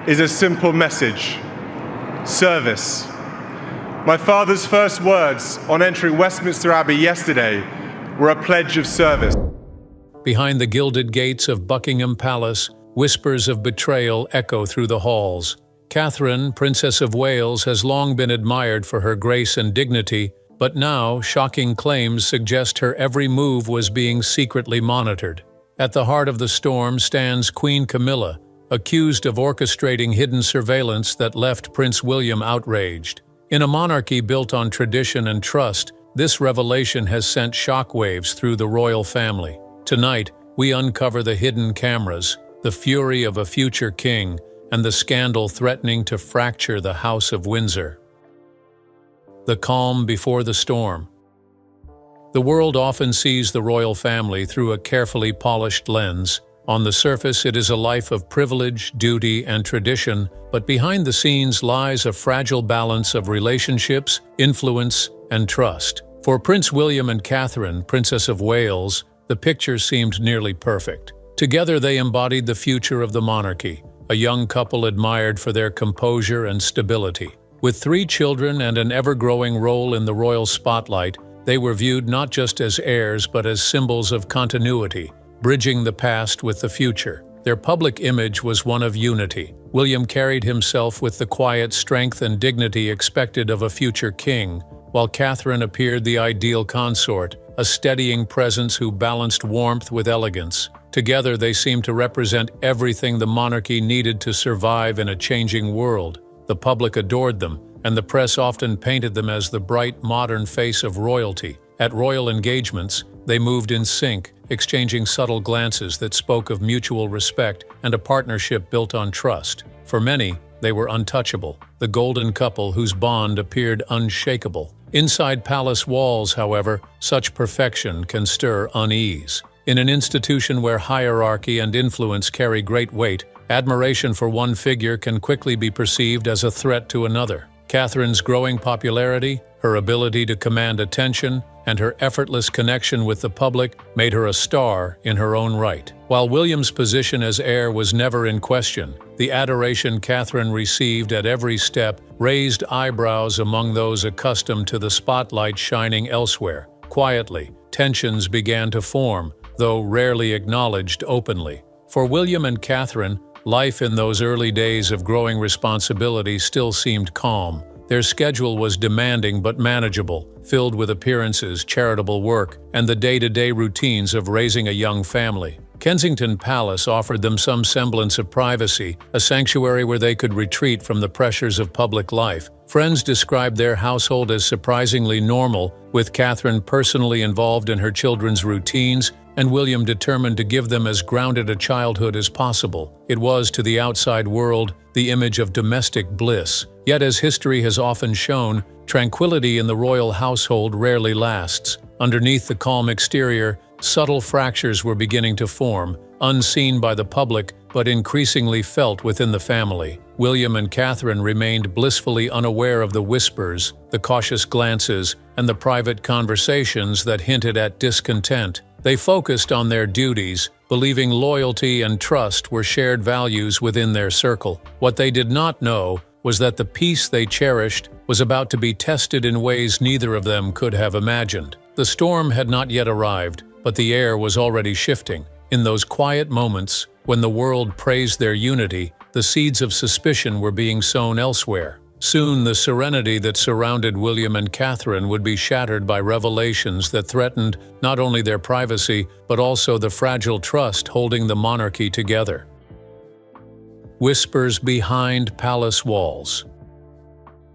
is a simple message: service. My father's first words on entering Westminster Abbey yesterday were a pledge of service. Behind the gilded gates of Buckingham Palace, whispers of betrayal echo through the halls. Catherine, Princess of Wales, has long been admired for her grace and dignity, but now shocking claims suggest her every move was being secretly monitored. At the heart of the storm stands Queen Camilla, accused of orchestrating hidden surveillance that left Prince William outraged. In a monarchy built on tradition and trust, this revelation has sent shockwaves through the royal family. Tonight, we uncover the hidden cameras, the fury of a future king, and the scandal threatening to fracture the House of Windsor. The calm before the storm. The world often sees the royal family through a carefully polished lens. On the surface, it is a life of privilege, duty, and tradition, but behind the scenes lies a fragile balance of relationships, influence, and trust. For Prince William and Catherine, Princess of Wales, the picture seemed nearly perfect. Together they embodied the future of the monarchy, a young couple admired for their composure and stability. With 3 children and an ever-growing role in the royal spotlight, they were viewed not just as heirs but as symbols of continuity, bridging the past with the future. Their public image was one of unity. William carried himself with the quiet strength and dignity expected of a future king, while Catherine appeared the ideal consort, a steadying presence who balanced warmth with elegance. Together they seemed to represent everything the monarchy needed to survive in a changing world. The public adored them, and the press often painted them as the bright, modern face of royalty. At royal engagements, they moved in sync, exchanging subtle glances that spoke of mutual respect and a partnership built on trust. For many, they were untouchable, the golden couple whose bond appeared unshakable. Inside palace walls, however, such perfection can stir unease. In an institution where hierarchy and influence carry great weight, admiration for one figure can quickly be perceived as a threat to another. Catherine's growing popularity, her ability to command attention, and her effortless connection with the public made her a star in her own right. While William's position as heir was never in question, the adoration Catherine received at every step raised eyebrows among those accustomed to the spotlight shining elsewhere. Quietly, tensions began to form, though rarely acknowledged openly. For William and Catherine, life in those early days of growing responsibility still seemed calm. Their schedule was demanding but manageable, filled with appearances, charitable work, and the day-to-day routines of raising a young family. Kensington Palace offered them some semblance of privacy, a sanctuary where they could retreat from the pressures of public life. Friends described their household as surprisingly normal, with Catherine personally involved in her children's routines and William determined to give them as grounded a childhood as possible. It was, to the outside world, the image of domestic bliss. Yet, as history has often shown, tranquility in the royal household rarely lasts. Underneath the calm exterior, subtle fractures were beginning to form, unseen by the public but increasingly felt within the family. William and Catherine remained blissfully unaware of the whispers, the cautious glances, and the private conversations that hinted at discontent. They focused on their duties, believing loyalty and trust were shared values within their circle. What they did not know was that the peace they cherished was about to be tested in ways neither of them could have imagined. The storm had not yet arrived, but the air was already shifting. In those quiet moments, when the world praised their unity, the seeds of suspicion were being sown elsewhere. Soon, the serenity that surrounded William and Catherine would be shattered by revelations that threatened not only their privacy, but also the fragile trust holding the monarchy together. Whispers behind palace walls.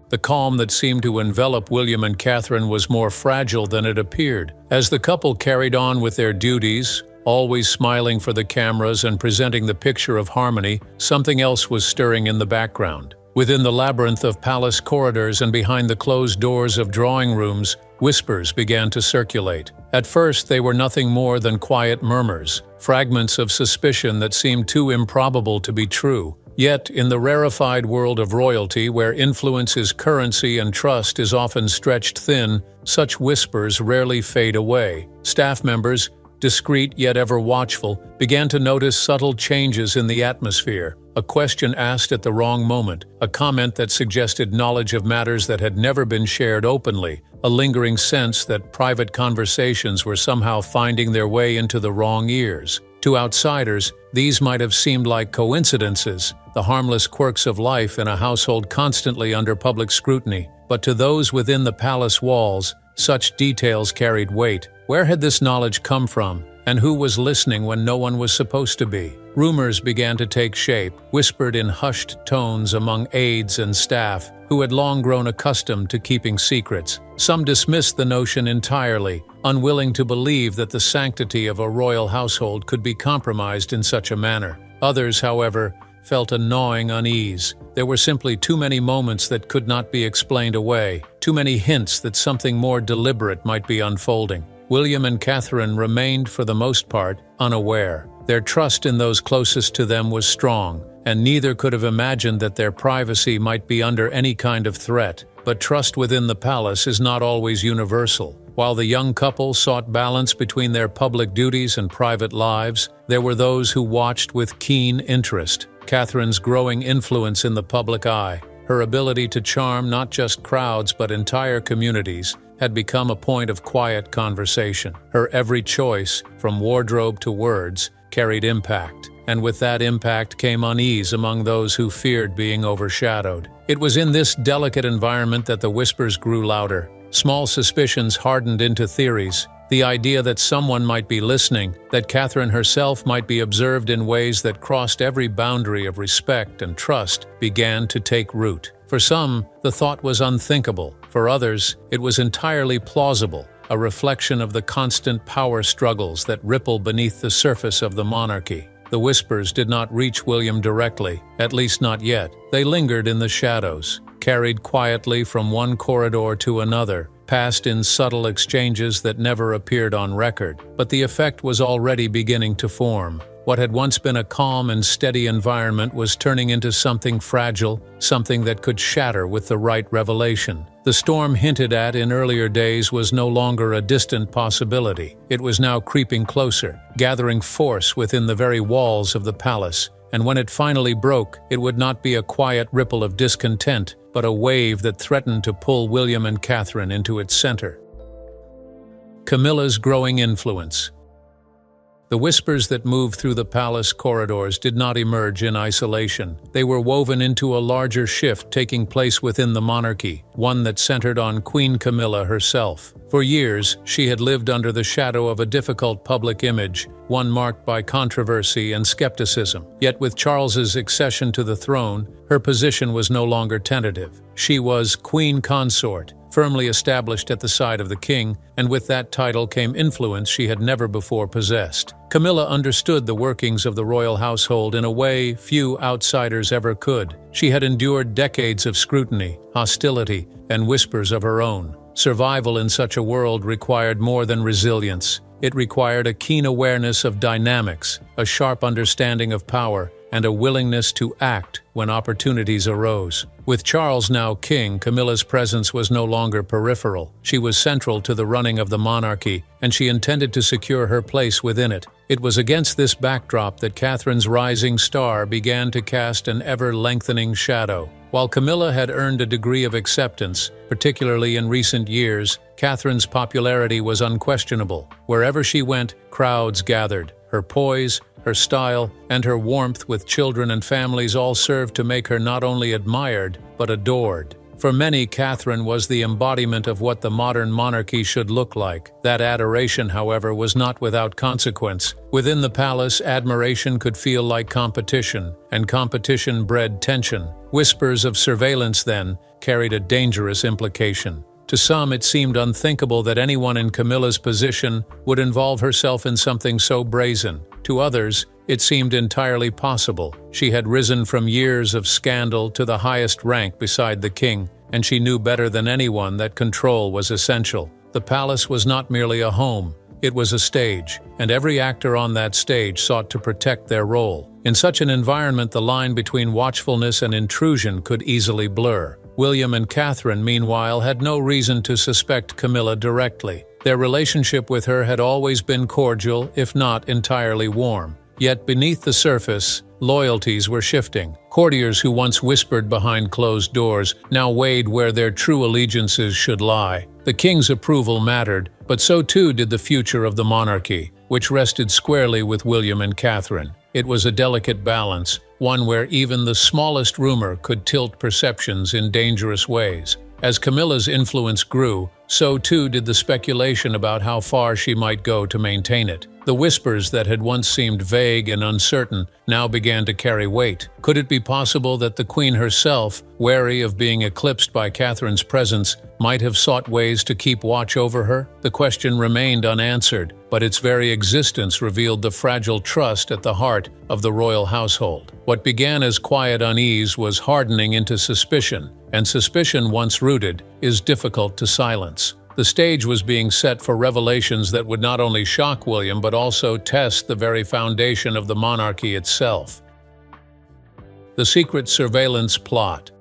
The calm that seemed to envelop William and Catherine was more fragile than it appeared. As the couple carried on with their duties, always smiling for the cameras and presenting the picture of harmony, something else was stirring in the background. Within the labyrinth of palace corridors and behind the closed doors of drawing rooms, whispers began to circulate. At first, they were nothing more than quiet murmurs, fragments of suspicion that seemed too improbable to be true. Yet, in the rarefied world of royalty, where influence is currency and trust is often stretched thin, such whispers rarely fade away. Staff members, discreet yet ever watchful, began to notice subtle changes in the atmosphere. A question asked at the wrong moment, a comment that suggested knowledge of matters that had never been shared openly, a lingering sense that private conversations were somehow finding their way into the wrong ears. To outsiders, these might have seemed like coincidences, the harmless quirks of life in a household constantly under public scrutiny. But to those within the palace walls, such details carried weight. Where had this knowledge come from? And who was listening when no one was supposed to be? Rumors began to take shape, whispered in hushed tones among aides and staff who had long grown accustomed to keeping secrets. Some dismissed the notion entirely, unwilling to believe that the sanctity of a royal household could be compromised in such a manner. Others, however, felt a gnawing unease. There were simply too many moments that could not be explained away, too many hints that something more deliberate might be unfolding. William and Catherine remained, for the most part, unaware. Their trust in those closest to them was strong, and neither could have imagined that their privacy might be under any kind of threat. But trust within the palace is not always universal. While the young couple sought balance between their public duties and private lives, there were those who watched with keen interest. Catherine's growing influence in the public eye, her ability to charm not just crowds but entire communities, had become a point of quiet conversation. Her every choice, from wardrobe to words, carried impact, and with that impact came unease among those who feared being overshadowed. It was in this delicate environment that the whispers grew louder. Small suspicions hardened into theories. The idea that someone might be listening, that Catherine herself might be observed in ways that crossed every boundary of respect and trust, began to take root. For some, the thought was unthinkable. For others, it was entirely plausible, a reflection of the constant power struggles that ripple beneath the surface of the monarchy. The whispers did not reach William directly, at least not yet. They lingered in the shadows, carried quietly from one corridor to another, passed in subtle exchanges that never appeared on record. But the effect was already beginning to form. What had once been a calm and steady environment was turning into something fragile, something that could shatter with the right revelation. The storm hinted at in earlier days was no longer a distant possibility. It was now creeping closer, gathering force within the very walls of the palace. And when it finally broke, it would not be a quiet ripple of discontent, but a wave that threatened to pull William and Catherine into its center. Camilla's growing influence. The whispers that moved through the palace corridors did not emerge in isolation. They were woven into a larger shift taking place within the monarchy, one that centered on Queen Camilla herself. For years, she had lived under the shadow of a difficult public image, one marked by controversy and skepticism. Yet with Charles's accession to the throne, her position was no longer tentative. She was Queen Consort, firmly established at the side of the king, and with that title came influence she had never before possessed. Camilla understood the workings of the royal household in a way few outsiders ever could. She had endured decades of scrutiny, hostility, and whispers of her own. Survival in such a world required more than resilience. It required a keen awareness of dynamics, a sharp understanding of power, and a willingness to act when opportunities arose. With Charles now king, Camilla's presence was no longer peripheral. She was central to the running of the monarchy, and she intended to secure her place within it. It was against this backdrop that Catherine's rising star began to cast an ever-lengthening shadow. While Camilla had earned a degree of acceptance, particularly in recent years, Catherine's popularity was unquestionable. Wherever she went, crowds gathered. Her poise, her style, and her warmth with children and families all served to make her not only admired, but adored. For many, Catherine was the embodiment of what the modern monarchy should look like. That adoration, however, was not without consequence. Within the palace, admiration could feel like competition, and competition bred tension. Whispers of surveillance, then, carried a dangerous implication. To some, it seemed unthinkable that anyone in Camilla's position would involve herself in something so brazen. To others, it seemed entirely possible. She had risen from years of scandal to the highest rank beside the king, and she knew better than anyone that control was essential. The palace was not merely a home, it was a stage, and every actor on that stage sought to protect their role. In such an environment, the line between watchfulness and intrusion could easily blur. William and Catherine, meanwhile, had no reason to suspect Camilla directly. Their relationship with her had always been cordial, if not entirely warm. Yet beneath the surface, loyalties were shifting. Courtiers who once whispered behind closed doors now weighed where their true allegiances should lie. The king's approval mattered, but so too did the future of the monarchy, which rested squarely with William and Catherine. It was a delicate balance, one where even the smallest rumor could tilt perceptions in dangerous ways. As Camilla's influence grew, so too did the speculation about how far she might go to maintain it. The whispers that had once seemed vague and uncertain now began to carry weight. Could it be possible that the Queen herself, wary of being eclipsed by Catherine's presence, might have sought ways to keep watch over her? The question remained unanswered, but its very existence revealed the fragile trust at the heart of the royal household. What began as quiet unease was hardening into suspicion, and suspicion, once rooted, is difficult to silence. The stage was being set for revelations that would not only shock William but also test the very foundation of the monarchy itself. The secret surveillance plot.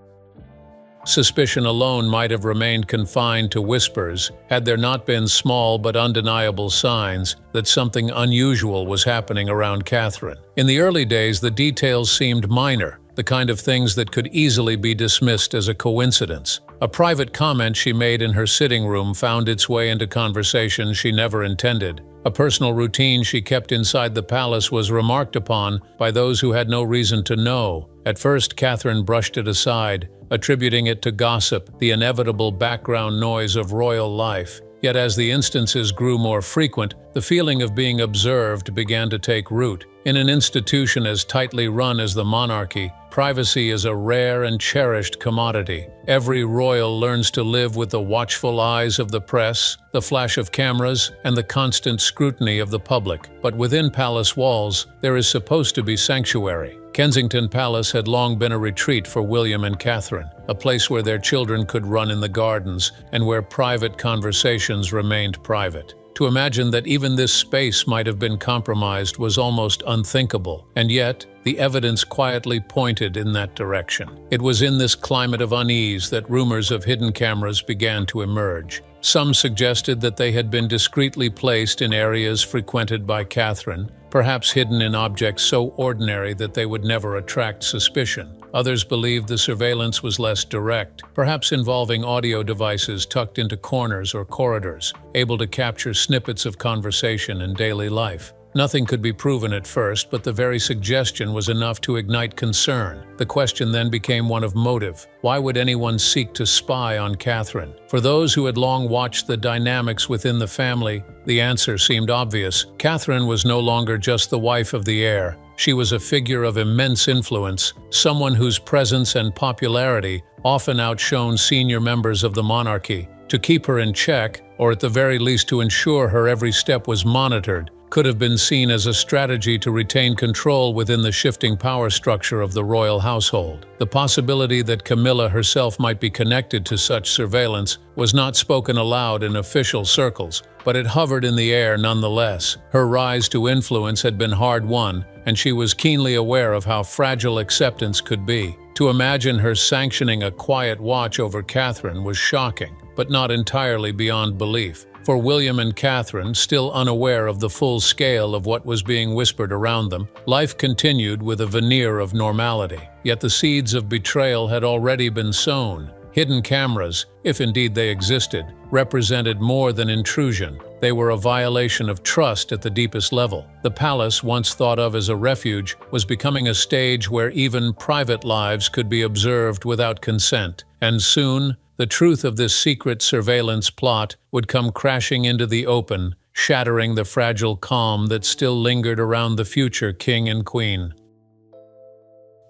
Suspicion alone might have remained confined to whispers had there not been small but undeniable signs that something unusual was happening around Catherine. In the early days, the details seemed minor, the kind of things that could easily be dismissed as a coincidence. A private comment she made in her sitting room found its way into conversations she never intended. A personal routine she kept inside the palace was remarked upon by those who had no reason to know. At first, Catherine brushed it aside, attributing it to gossip, the inevitable background noise of royal life. Yet as the instances grew more frequent, the feeling of being observed began to take root. In an institution as tightly run as the monarchy, privacy is a rare and cherished commodity. Every royal learns to live with the watchful eyes of the press, the flash of cameras, and the constant scrutiny of the public. But within palace walls, there is supposed to be sanctuary. Kensington Palace had long been a retreat for William and Catherine, a place where their children could run in the gardens and where private conversations remained private. To imagine that even this space might have been compromised was almost unthinkable, and yet the evidence quietly pointed in that direction. It was in this climate of unease that rumors of hidden cameras began to emerge. Some suggested that they had been discreetly placed in areas frequented by Catherine, perhaps hidden in objects so ordinary that they would never attract suspicion. Others believed the surveillance was less direct, perhaps involving audio devices tucked into corners or corridors, able to capture snippets of conversation and daily life. Nothing could be proven at first, but the very suggestion was enough to ignite concern. The question then became one of motive. Why would anyone seek to spy on Catherine? For those who had long watched the dynamics within the family, the answer seemed obvious. Catherine was no longer just the wife of the heir. She was a figure of immense influence, someone whose presence and popularity often outshone senior members of the monarchy. To keep her in check, or at the very least to ensure her every step was monitored, could have been seen as a strategy to retain control within the shifting power structure of the royal household. The possibility that Camilla herself might be connected to such surveillance was not spoken aloud in official circles, but it hovered in the air nonetheless. Her rise to influence had been hard-won, and she was keenly aware of how fragile acceptance could be. To imagine her sanctioning a quiet watch over Catherine was shocking, but not entirely beyond belief. For William and Catherine, still unaware of the full scale of what was being whispered around them, life continued with a veneer of normality. Yet the seeds of betrayal had already been sown. Hidden cameras, if indeed they existed, represented more than intrusion. They were a violation of trust at the deepest level. The palace, once thought of as a refuge, was becoming a stage where even private lives could be observed without consent. And soon, the truth of this secret surveillance plot would come crashing into the open, shattering the fragile calm that still lingered around the future king and queen.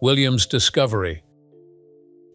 William's discovery.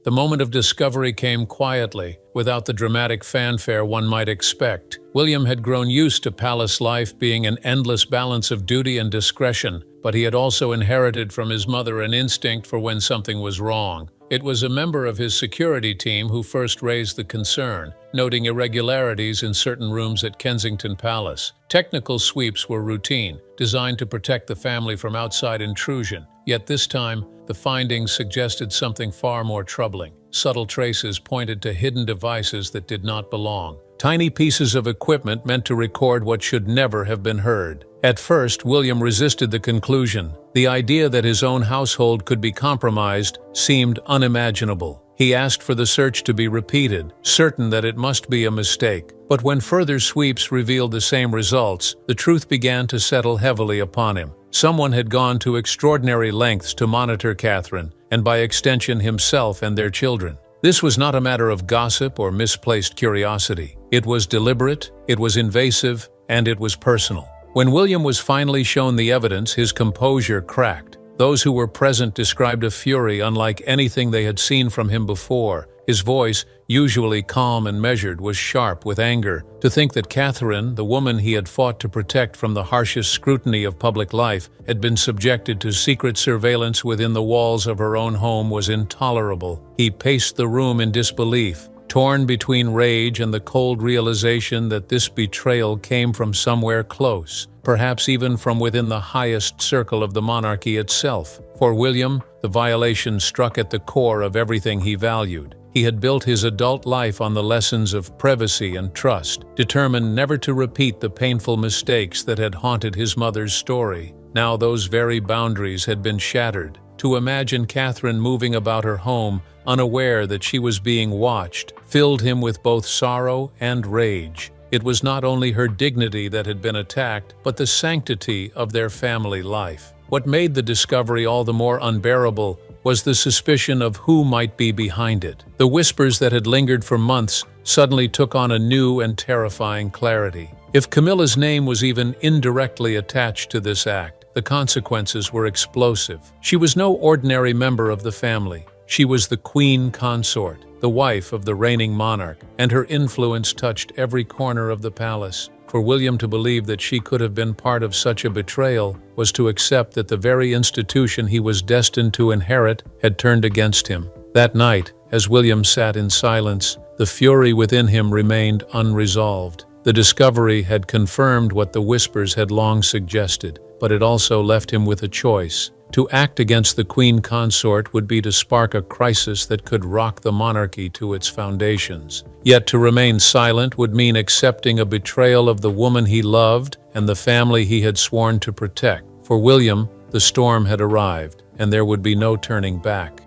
The moment of discovery came quietly, without the dramatic fanfare one might expect. William had grown used to palace life being an endless balance of duty and discretion, but he had also inherited from his mother an instinct for when something was wrong. It was a member of his security team who first raised the concern, noting irregularities in certain rooms at Kensington Palace. Technical sweeps were routine, designed to protect the family from outside intrusion. Yet this time, the findings suggested something far more troubling. Subtle traces pointed to hidden devices that did not belong. tiny pieces of equipment meant to record what should never have been heard. At first, William resisted the conclusion. The idea that his own household could be compromised seemed unimaginable. He asked for the search to be repeated, certain that it must be a mistake. But when further sweeps revealed the same results, the truth began to settle heavily upon him. Someone had gone to extraordinary lengths to monitor Catherine, and by extension himself and their children. This was not a matter of gossip or misplaced curiosity. It was deliberate, it was invasive, and it was personal. When William was finally shown the evidence, his composure cracked. Those who were present described a fury unlike anything they had seen from him before. His voice, usually calm and measured, was sharp with anger. To think that Catherine, the woman he had fought to protect from the harshest scrutiny of public life, had been subjected to secret surveillance within the walls of her own home was intolerable. He paced the room in disbelief, torn between rage and the cold realization that this betrayal came from somewhere close, perhaps even from within the highest circle of the monarchy itself. For William, the violation struck at the core of everything he valued. He had built his adult life on the lessons of privacy and trust, determined never to repeat the painful mistakes that had haunted his mother's story. Now those very boundaries had been shattered. To imagine Catherine moving about her home, unaware that she was being watched, filled him with both sorrow and rage. It was not only her dignity that had been attacked, but the sanctity of their family life. What made the discovery all the more unbearable was the suspicion of who might be behind it. The whispers that had lingered for months suddenly took on a new and terrifying clarity. If Camilla's name was even indirectly attached to this act, the consequences were explosive. She was no ordinary member of the family. She was the queen consort, the wife of the reigning monarch, and her influence touched every corner of the palace. For William to believe that she could have been part of such a betrayal was to accept that the very institution he was destined to inherit had turned against him. That night, as William sat in silence, the fury within him remained unresolved. The discovery had confirmed what the whispers had long suggested, but it also left him with a choice. To act against the queen consort would be to spark a crisis that could rock the monarchy to its foundations. Yet to remain silent would mean accepting a betrayal of the woman he loved and the family he had sworn to protect. For William, the storm had arrived, and there would be no turning back.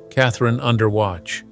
Catherine under watch.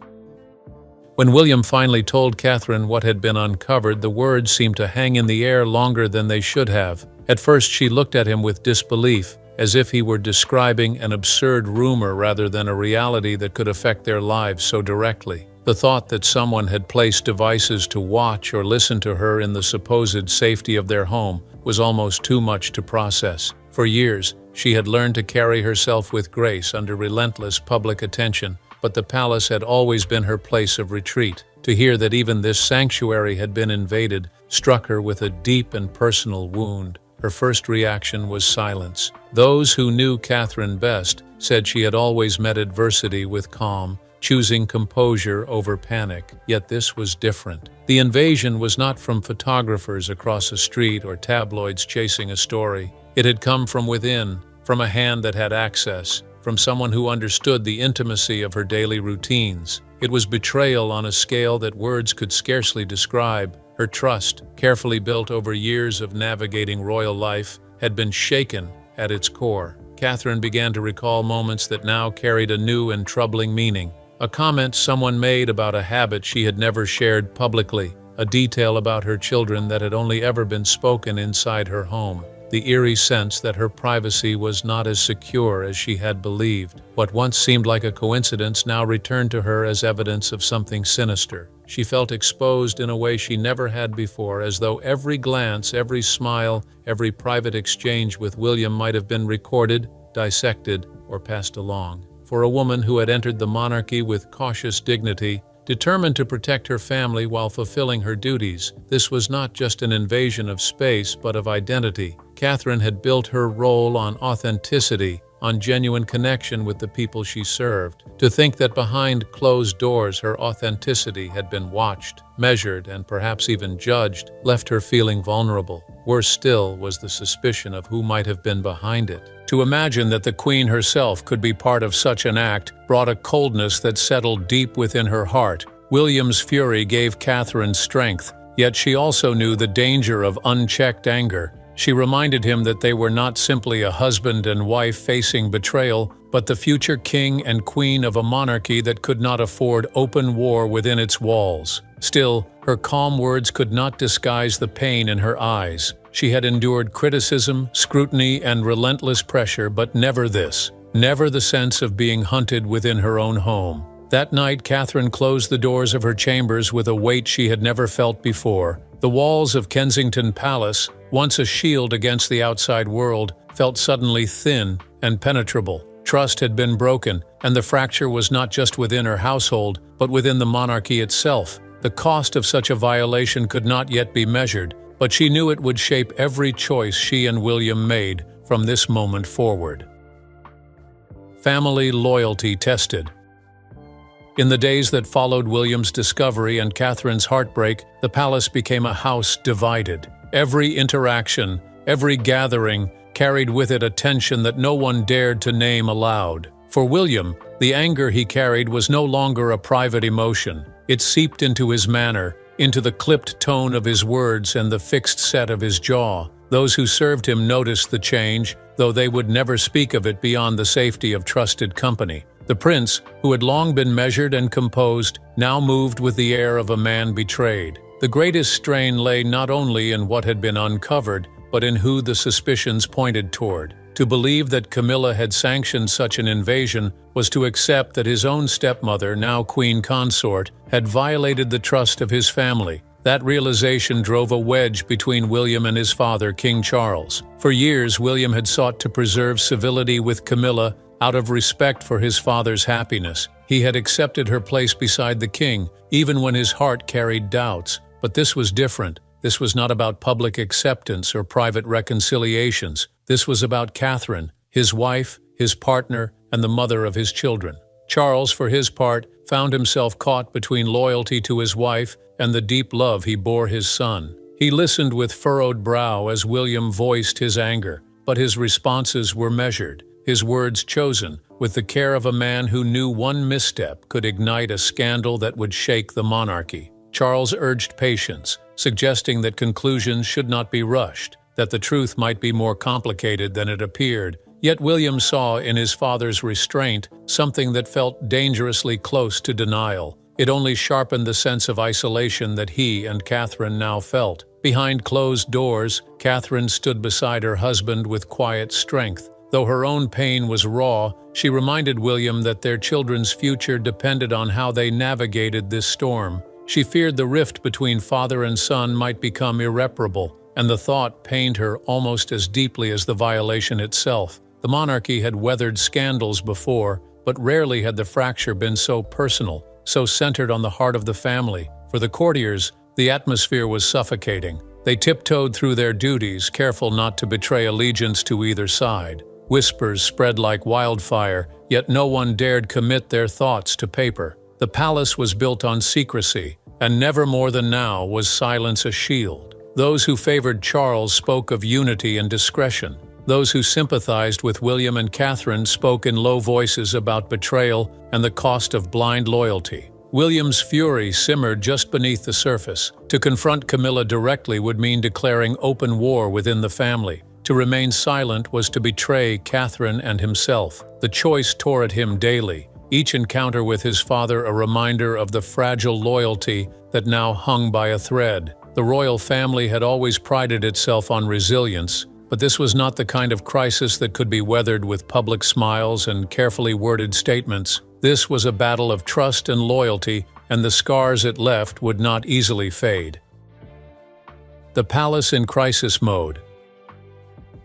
When William finally told Catherine what had been uncovered, the words seemed to hang in the air longer than they should have. At first she looked at him with disbelief, as if he were describing an absurd rumor rather than a reality that could affect their lives so directly. The thought that someone had placed devices to watch or listen to her in the supposed safety of their home was almost too much to process. For years, she had learned to carry herself with grace under relentless public attention, but the palace had always been her place of retreat. To hear that even this sanctuary had been invaded struck her with a deep and personal wound. Her first reaction was silence. Those who knew Catherine best said she had always met adversity with calm, choosing composure over panic. Yet this was different. The invasion was not from photographers across a street or tabloids chasing a story. It had come from within, from a hand that had access, from someone who understood the intimacy of her daily routines. It was betrayal on a scale that words could scarcely describe. Her trust, carefully built over years of navigating royal life, had been shaken at its core. Catherine began to recall moments that now carried a new and troubling meaning. A comment someone made about a habit she had never shared publicly, a detail about her children that had only ever been spoken inside her home. The eerie sense that her privacy was not as secure as she had believed. What once seemed like a coincidence now returned to her as evidence of something sinister. She felt exposed in a way she never had before, as though every glance, every smile, every private exchange with William might have been recorded, dissected, or passed along. For a woman who had entered the monarchy with cautious dignity, determined to protect her family while fulfilling her duties, this was not just an invasion of space, but of identity. Catherine had built her role on authenticity, on genuine connection with the people she served. To think that behind closed doors her authenticity had been watched, measured, and perhaps even judged, left her feeling vulnerable. Worse still was the suspicion of who might have been behind it. To imagine that the Queen herself could be part of such an act brought a coldness that settled deep within her heart. William's fury gave Catherine strength, yet she also knew the danger of unchecked anger. She reminded him that they were not simply a husband and wife facing betrayal, but the future king and queen of a monarchy that could not afford open war within its walls. Still, her calm words could not disguise the pain in her eyes. She had endured criticism, scrutiny, and relentless pressure, but never this. Never the sense of being hunted within her own home. That night, Catherine closed the doors of her chambers with a weight she had never felt before. The walls of Kensington Palace, once a shield against the outside world, felt suddenly thin and penetrable. Trust had been broken, and the fracture was not just within her household, but within the monarchy itself. The cost of such a violation could not yet be measured, but she knew it would shape every choice she and William made from this moment forward. Family loyalty tested. In the days that followed William's discovery and Catherine's heartbreak, the palace became a house divided. Every interaction, every gathering, carried with it a tension that no one dared to name aloud. For William, the anger he carried was no longer a private emotion. It seeped into his manner, into the clipped tone of his words and the fixed set of his jaw. Those who served him noticed the change, though they would never speak of it beyond the safety of trusted company. The prince, who had long been measured and composed, now moved with the air of a man betrayed. The greatest strain lay not only in what had been uncovered, but in who the suspicions pointed toward. To believe that Camilla had sanctioned such an invasion was to accept that his own stepmother, now queen consort, had violated the trust of his family. That realization drove a wedge between William and his father, King Charles. For years, William had sought to preserve civility with Camilla out of respect for his father's happiness. He had accepted her place beside the king, even when his heart carried doubts. But this was different. This was not about public acceptance or private reconciliations. This was about Catherine, his wife, his partner, and the mother of his children. Charles, for his part, found himself caught between loyalty to his wife and the deep love he bore his son. He listened with furrowed brow as William voiced his anger, but his responses were measured, his words chosen, with the care of a man who knew one misstep could ignite a scandal that would shake the monarchy. Charles urged patience, suggesting that conclusions should not be rushed, that the truth might be more complicated than it appeared. Yet William saw in his father's restraint something that felt dangerously close to denial. It only sharpened the sense of isolation that he and Catherine now felt. Behind closed doors, Catherine stood beside her husband with quiet strength. Though her own pain was raw, she reminded William that their children's future depended on how they navigated this storm. She feared the rift between father and son might become irreparable, and the thought pained her almost as deeply as the violation itself. The monarchy had weathered scandals before, but rarely had the fracture been so personal, so centered on the heart of the family. For the courtiers, the atmosphere was suffocating. They tiptoed through their duties, careful not to betray allegiance to either side. Whispers spread like wildfire, yet no one dared commit their thoughts to paper. The palace was built on secrecy, and never more than now was silence a shield. Those who favored Charles spoke of unity and discretion. Those who sympathized with William and Catherine spoke in low voices about betrayal and the cost of blind loyalty. William's fury simmered just beneath the surface. To confront Camilla directly would mean declaring open war within the family. To remain silent was to betray Catherine and himself. The choice tore at him daily, each encounter with his father a reminder of the fragile loyalty that now hung by a thread. The royal family had always prided itself on resilience, but this was not the kind of crisis that could be weathered with public smiles and carefully worded statements. This was a battle of trust and loyalty, and the scars it left would not easily fade. The palace in crisis mode.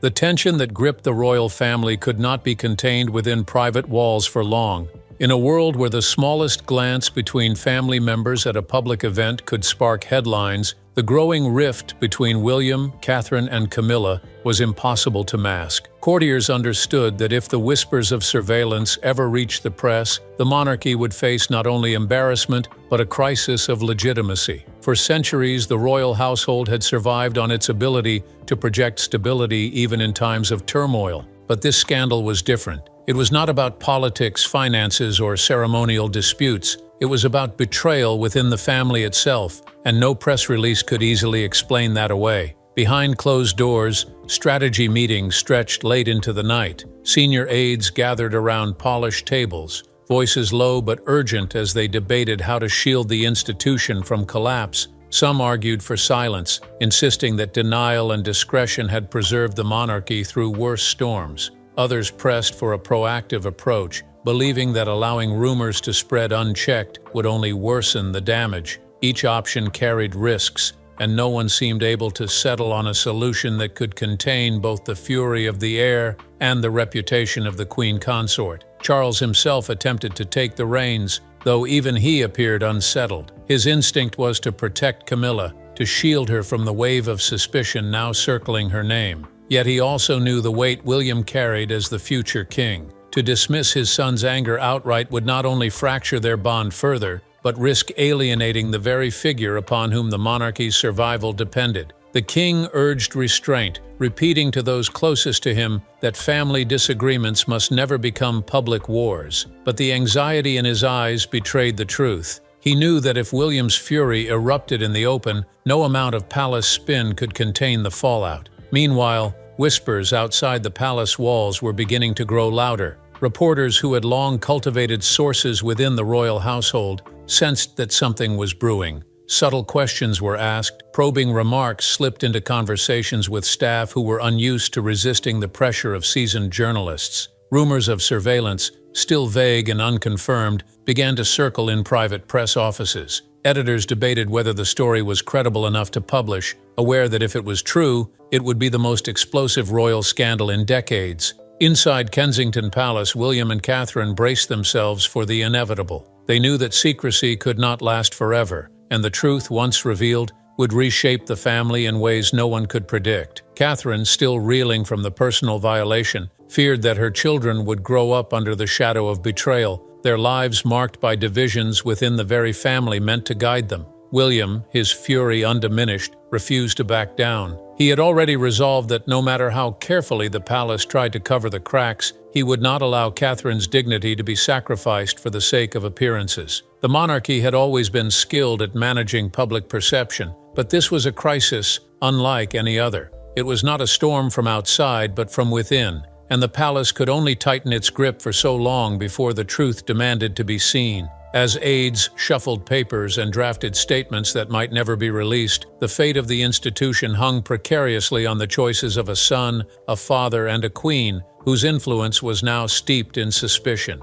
The tension that gripped the royal family could not be contained within private walls for long. In a world where the smallest glance between family members at a public event could spark headlines, the growing rift between William, Catherine, and Camilla was impossible to mask. Courtiers understood that if the whispers of surveillance ever reached the press, the monarchy would face not only embarrassment, but a crisis of legitimacy. For centuries, the royal household had survived on its ability to project stability even in times of turmoil. But this scandal was different. It was not about politics, finances, or ceremonial disputes. It was about betrayal within the family itself, and no press release could easily explain that away. Behind closed doors, strategy meetings stretched late into the night. Senior aides gathered around polished tables, voices low but urgent as they debated how to shield the institution from collapse. Some argued for silence, insisting that denial and discretion had preserved the monarchy through worse storms. Others pressed for a proactive approach, believing that allowing rumors to spread unchecked would only worsen the damage. Each option carried risks, and no one seemed able to settle on a solution that could contain both the fury of the heir and the reputation of the queen consort. Charles himself attempted to take the reins, though even he appeared unsettled. His instinct was to protect Camilla, to shield her from the wave of suspicion now circling her name. Yet he also knew the weight William carried as the future king. To dismiss his son's anger outright would not only fracture their bond further, but risk alienating the very figure upon whom the monarchy's survival depended. The king urged restraint, repeating to those closest to him that family disagreements must never become public wars. But the anxiety in his eyes betrayed the truth. He knew that if William's fury erupted in the open, no amount of palace spin could contain the fallout. Meanwhile, whispers outside the palace walls were beginning to grow louder. Reporters who had long cultivated sources within the royal household sensed that something was brewing. Subtle questions were asked, probing remarks slipped into conversations with staff who were unused to resisting the pressure of seasoned journalists. Rumors of surveillance, still vague and unconfirmed, began to circle in private press offices. Editors debated whether the story was credible enough to publish, aware that if it was true, it would be the most explosive royal scandal in decades. Inside Kensington Palace, William and Catherine braced themselves for the inevitable. They knew that secrecy could not last forever, and the truth, once revealed, would reshape the family in ways no one could predict. Catherine, still reeling from the personal violation, feared that her children would grow up under the shadow of betrayal, their lives marked by divisions within the very family meant to guide them. William, his fury undiminished, refused to back down. He had already resolved that no matter how carefully the palace tried to cover the cracks, he would not allow Catherine's dignity to be sacrificed for the sake of appearances. The monarchy had always been skilled at managing public perception, but this was a crisis unlike any other. It was not a storm from outside, but from within, and the palace could only tighten its grip for so long before the truth demanded to be seen. As aides shuffled papers and drafted statements that might never be released, the fate of the institution hung precariously on the choices of a son, a father, and a queen, whose influence was now steeped in suspicion.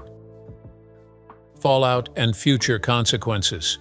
Fallout and future consequences.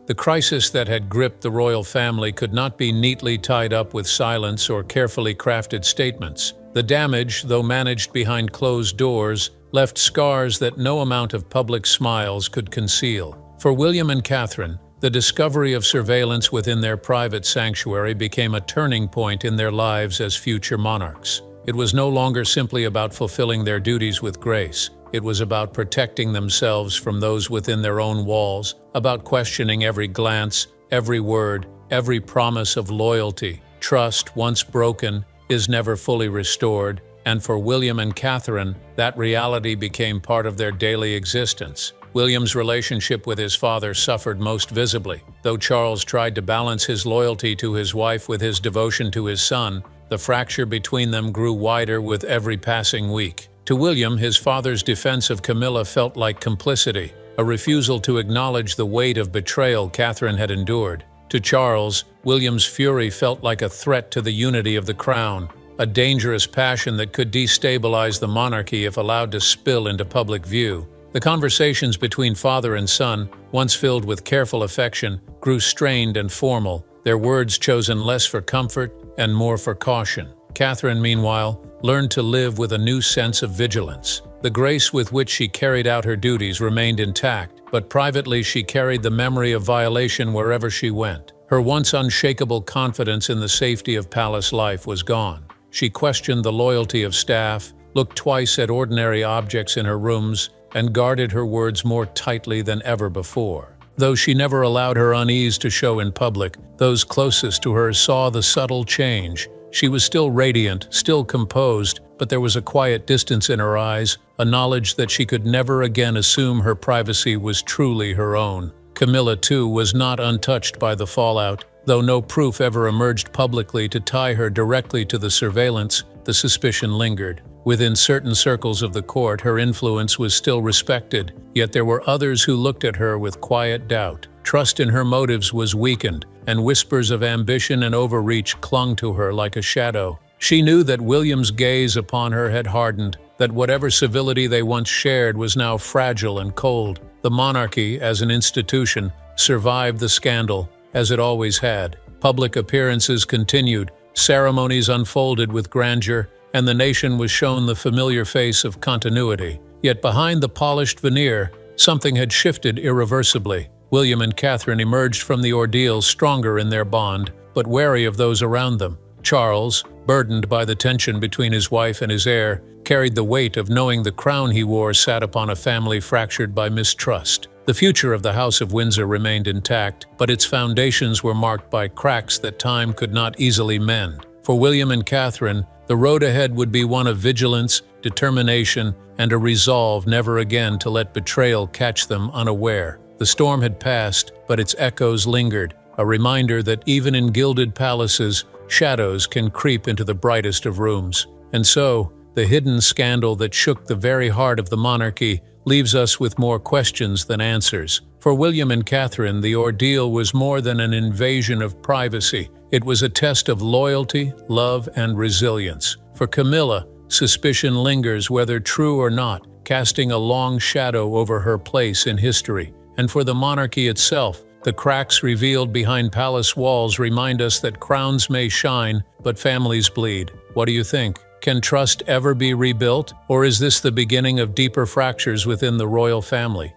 The crisis that had gripped the royal family could not be neatly tied up with silence or carefully crafted statements. The damage, though managed behind closed doors, left scars that no amount of public smiles could conceal. For William and Catherine, the discovery of surveillance within their private sanctuary became a turning point in their lives as future monarchs. It was no longer simply about fulfilling their duties with grace. It was about protecting themselves from those within their own walls, about questioning every glance, every word, every promise of loyalty. Trust, once broken, is never fully restored, and for William and Catherine, that reality became part of their daily existence. William's relationship with his father suffered most visibly. Though Charles tried to balance his loyalty to his wife with his devotion to his son, the fracture between them grew wider with every passing week. To William, his father's defense of Camilla felt like complicity, a refusal to acknowledge the weight of betrayal Catherine had endured. To Charles, William's fury felt like a threat to the unity of the crown, a dangerous passion that could destabilize the monarchy if allowed to spill into public view. The conversations between father and son, once filled with careful affection, grew strained and formal, their words chosen less for comfort and more for caution. Catherine, meanwhile, learned to live with a new sense of vigilance. The grace with which she carried out her duties remained intact, but privately she carried the memory of violation wherever she went. Her once unshakable confidence in the safety of palace life was gone. She questioned the loyalty of staff, looked twice at ordinary objects in her rooms, and guarded her words more tightly than ever before. Though she never allowed her unease to show in public, those closest to her saw the subtle change. She was still radiant, still composed, but there was a quiet distance in her eyes, a knowledge that she could never again assume her privacy was truly her own. Camilla, too, was not untouched by the fallout. Though no proof ever emerged publicly to tie her directly to the surveillance, the suspicion lingered. Within certain circles of the court, her influence was still respected, yet there were others who looked at her with quiet doubt. Trust in her motives was weakened, and whispers of ambition and overreach clung to her like a shadow. She knew that William's gaze upon her had hardened, that whatever civility they once shared was now fragile and cold. The monarchy, as an institution, survived the scandal, as it always had. Public appearances continued, ceremonies unfolded with grandeur, and the nation was shown the familiar face of continuity. Yet behind the polished veneer, something had shifted irreversibly. William and Catherine emerged from the ordeal stronger in their bond, but wary of those around them. Charles, burdened by the tension between his wife and his heir, carried the weight of knowing the crown he wore sat upon a family fractured by mistrust. The future of the House of Windsor remained intact, but its foundations were marked by cracks that time could not easily mend. For William and Catherine, the road ahead would be one of vigilance, determination, and a resolve never again to let betrayal catch them unaware. The storm had passed, but its echoes lingered, a reminder that even in gilded palaces, shadows can creep into the brightest of rooms. And so, the hidden scandal that shook the very heart of the monarchy leaves us with more questions than answers. For William and Catherine, the ordeal was more than an invasion of privacy. It was a test of loyalty, love, and resilience. For Camilla, suspicion lingers whether true or not, casting a long shadow over her place in history. And for the monarchy itself, the cracks revealed behind palace walls remind us that crowns may shine, but families bleed. What do you think? Can trust ever be rebuilt, or is this the beginning of deeper fractures within the royal family?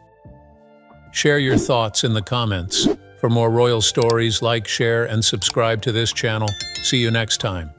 Share your thoughts in the comments. For more royal stories, like, share, and subscribe to this channel. See you next time.